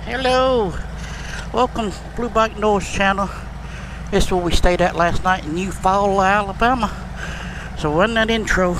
Hello, welcome to Blue Bike Noise channel. This is where we stayed at last night in Eufaula, Alabama. So run that intro.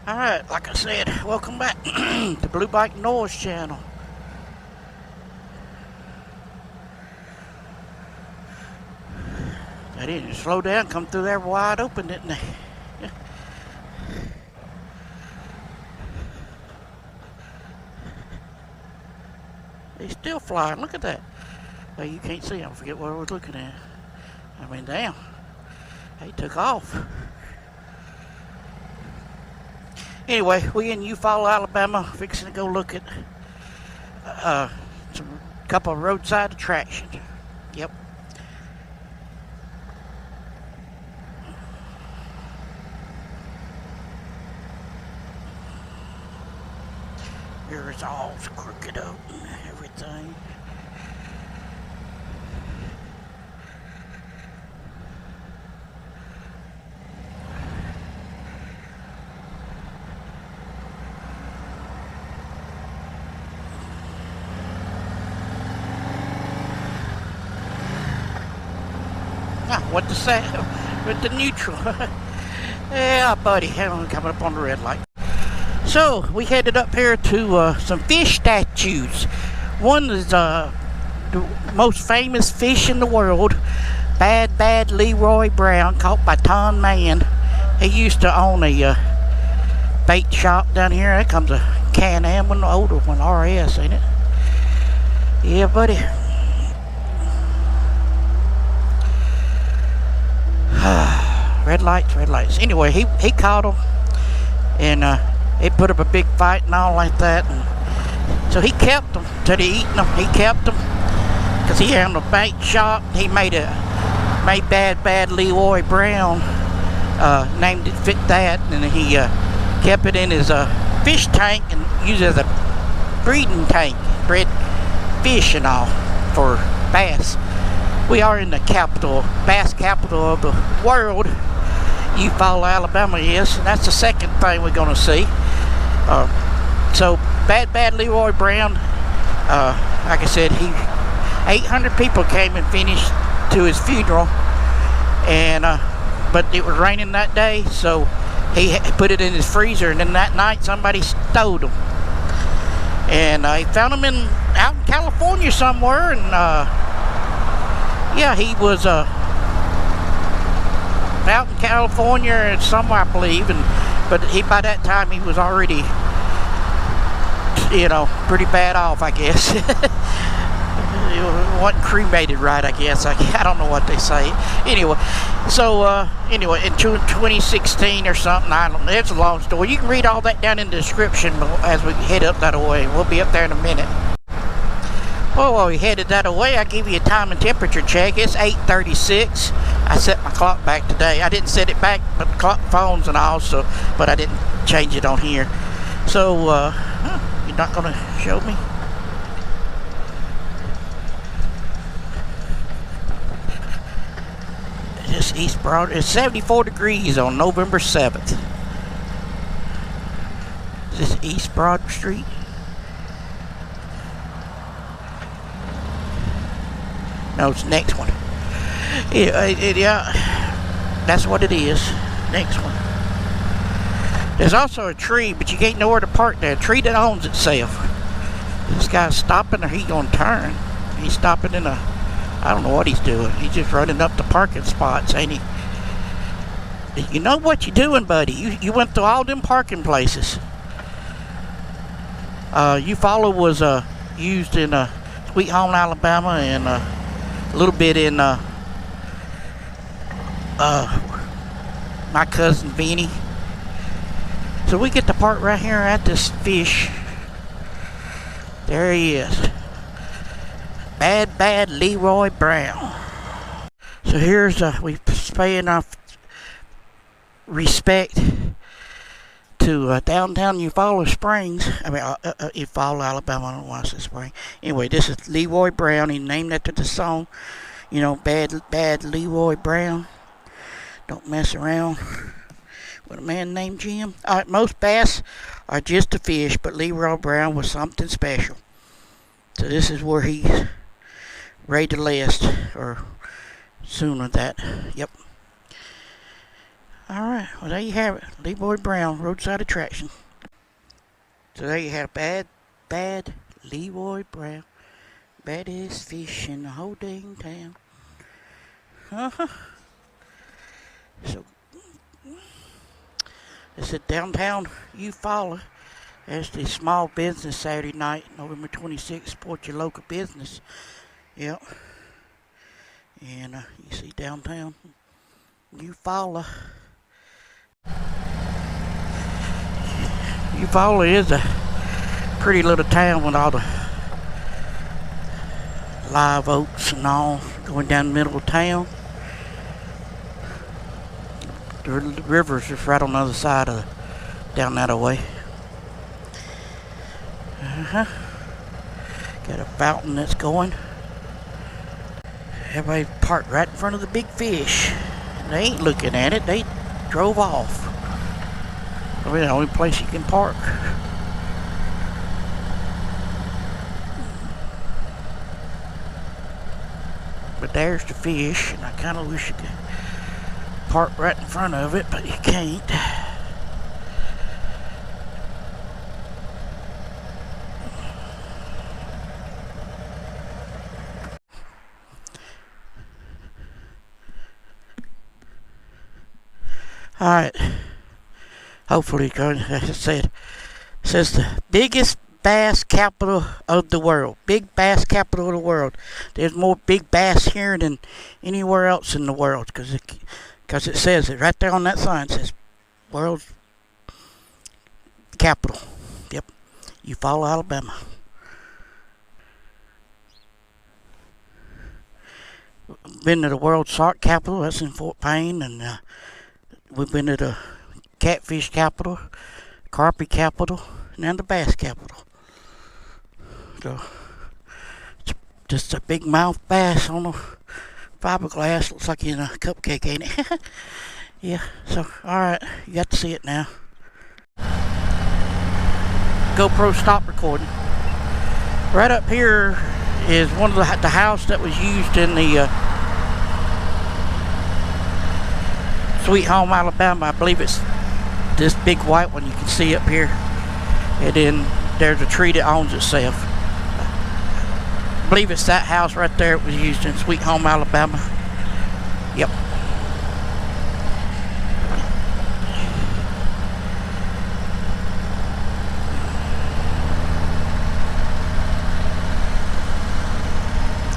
Alright, like I said, welcome back to Blue Bike Noise channel. They didn't slow down, come through there wide open, didn't they? Yeah. They still flying, look at that. Well, you can't see them, I forget what I was looking at. I mean, damn, they took off. Anyway, we in Eufaula, Alabama, fixing to go look at some couple of roadside attractions. Yep. Here it's all crooked up and everything. What to say with the neutral? Yeah, buddy, I'm coming up on the red light. So we headed up here to some fish statues. One is the most famous fish in the world, Bad Leroy Brown, caught by Tom Mann. He used to own a bait shop down here. There comes a Can-Am one, the older one, RS, ain't it? Yeah, buddy. Red lights. Anyway, he caught him, and he put up a big fight and all like that. And so he kept them till they eating them. He kept them because he owned a bait shop. He made Bad Leroy Brown, named it fit that, and he kept it in his fish tank and used it as a breeding tank, bred fish and all for bass. We are in the bass capital of the world. Eufaula, Alabama is, and that's the second thing we're going to see. So Bad Leroy Brown, like I said, 800 people came and finished to his funeral, and but it was raining that day, so he put it in his freezer, and then that night somebody stole him, and he found him out in California somewhere, and yeah, he was out in California and somewhere, I believe, but by that time he was already, pretty bad off, I guess. He wasn't cremated right, I guess. I don't know what they say. Anyway, so anyway, in 2016 or something, I don't know. It's a long story. You can read all that down in the description as we head up that way. We'll be up there in a minute. Well, while we headed that away, I give you a time and temperature check. It's 8:36. I set my clock back today. I didn't set it back, but the clock phones and all, but I didn't change it on here. So, you're not going to show me? This East Broad, it's 74 degrees on November 7th. Is this East Broad Street? No, it's the next one. Yeah, that's what it is. Next one. There's also a tree, but you can't know where to park there. A tree that owns itself. This guy's stopping, or he's gonna turn. He's stopping in I don't know what he's doing. He's just running up the parking spots, ain't he? You know what you're doing, buddy. You went through all them parking places. Eufaula was used in Sweet Home, Alabama, and a little bit in my cousin Vinny. So we get to park right here at this fish. There he is. Bad Leroy Brown. So here's we paying our respect to downtown Eufaula Springs. Eufaula, Alabama. I don't know why I said spring. Anyway, this is Leroy Brown. He named after the song. You know, bad Leroy Brown. Don't mess around with a man named Jim. Alright, most bass are just a fish, but Leroy Brown was something special. So this is where he's rated last, or sooner that. Yep. Alright, well there you have it. Leroy Brown, roadside attraction. So there you have bad Leroy Brown. Baddest fish in the whole dang town. So, this is downtown Eufaula. That's the small business Saturday night, November 26th. Support your local business. Yep. And you see downtown Eufaula. Eufaula is a pretty little town with all the live oaks and all going down the middle of town. The river's just right on the other side of down that way. Got a fountain that's going. Everybody parked right in front of the big fish. They ain't looking at it. They drove off. I mean, the only place you can park. But there's the fish, and I kind of wish you could park right in front of it, but you can't. Alright. Hopefully, as I said, it says the biggest bass capital of the world. Big bass capital of the world. There's more big bass here than anywhere else in the world, because it says it right there on that sign. It says world's capital. Yep. Eufaula, Alabama. Been to the world shark capital. That's in Fort Payne, and we've been to the catfish capital, crappie capital, and then the bass capital. So it's just a big mouth bass on a fiberglass. Looks like in a cupcake, ain't it? Yeah. So alright, you got to see it now. GoPro stop recording. Right up here is one of the house that was used in the Sweet Home Alabama. I believe it's this big white one you can see up here. And then there's a tree that owns itself. I believe it's that house right there. It was used in Sweet Home Alabama. Yep.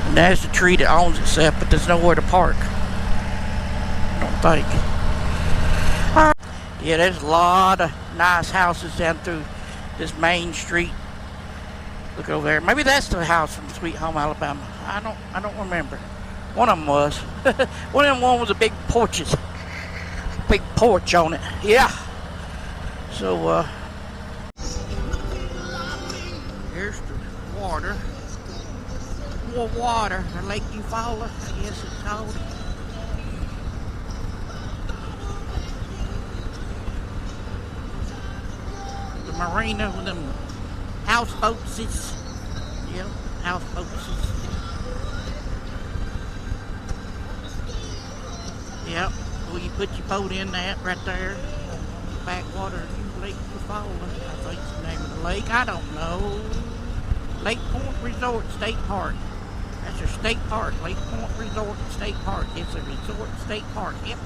And there's the tree that owns itself, but there's nowhere to park. I don't think. Yeah, there's a lot of nice houses down through this main street. Look over there. Maybe that's the house from Sweet Home Alabama. I don't remember. One of them was. One of them was a big porches. Big porch on it. Yeah. So here's the water. More water. The Lake Eufaula, I guess it's called. Marina with them houseboats. Yeah, houseboats. Yep. Well, you put your boat in that right there. Backwater Lake Eufaula, I think's the name of the lake. I don't know. Lake Point Resort State Park. That's a state park. Lake Point Resort State Park. It's a resort state park. Yep.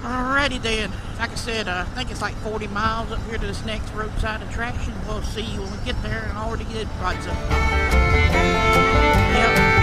Alrighty then, like I said, I think it's like 40 miles up here to this next roadside attraction. We'll see you when we get there, and I already did right so. Yep.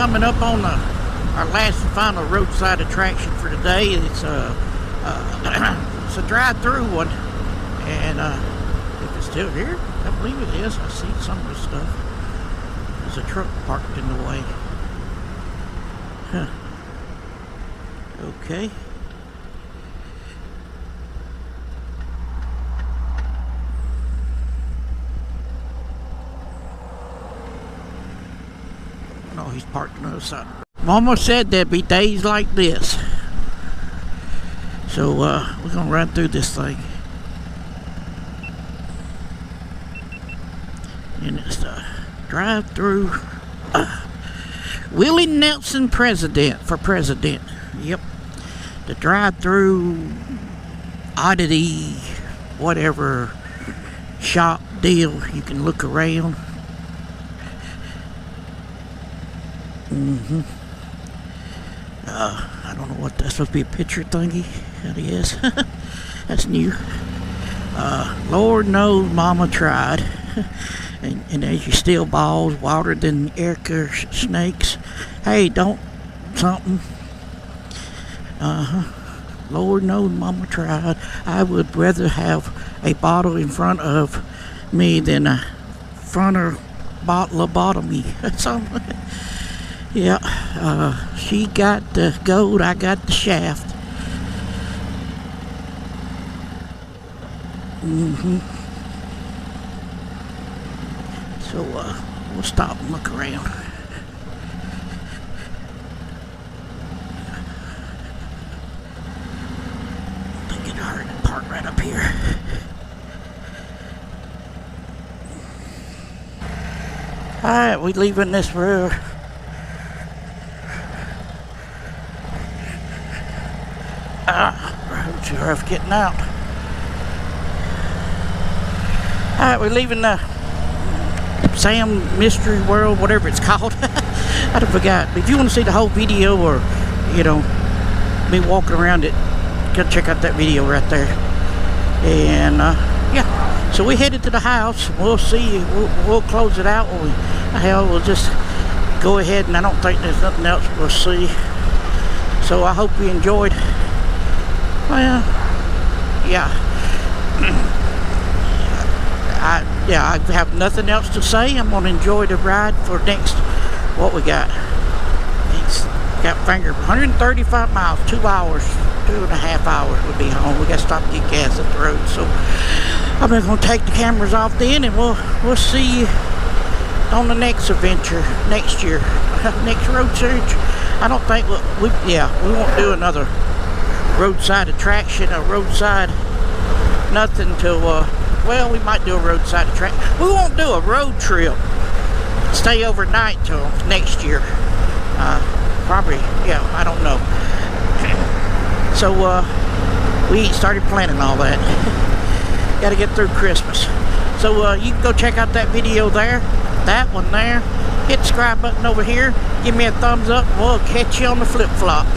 coming up on our last and final roadside attraction for today. It's a drive-through one, and if it's still here, I believe it is. I see some of the stuff. There's a truck parked in the way. Huh. Okay. No, he's parked on the other side. Mama said there'd be days like this. So we're gonna run through this thing. And it's the drive-through Willie Nelson for president. Yep. The drive-through oddity, whatever shop deal. You can look around. I don't know what that's supposed to be, a picture thingy. That is. That's new. Lord knows Mama tried. and there's your steel balls, wilder than Erica snakes. Hey, don't something. Lord knows Mama tried. I would rather have a bottle in front of me than a frontal lobotomy. Something. Yeah, she got the gold, I got the shaft. So, we'll stop and look around. I think it's hard to park right up here. Alright, we leaving this road. Road's rough getting out. Alright, we're leaving the Sam Mystery World, whatever it's called. I forgot. If you want to see the whole video, or me walking around it, go check out that video right there. And yeah, so we headed to the house. We'll see. We'll close it out. We'll just go ahead, and I don't think there's nothing else we'll see. So I hope you enjoyed. Well, yeah. I have nothing else to say. I'm going to enjoy the ride for next, what we got. It's got finger 135 miles, 2 hours, 2.5 hours we'll be home. We got to stop and get gas up the road. So I'm going to take the cameras off then, and we'll see you on the next adventure next year. Next road search. I don't think we won't do another roadside attraction or roadside nothing till well, we might do a roadside attraction. We won't do a road trip, stay overnight till next year. Probably, yeah, I don't know. So we ain't started planning all that. Got to get through Christmas. So you can go check out that video there, that one there. Hit the subscribe button over here. Give me a thumbs up. We'll catch you on the flip-flops.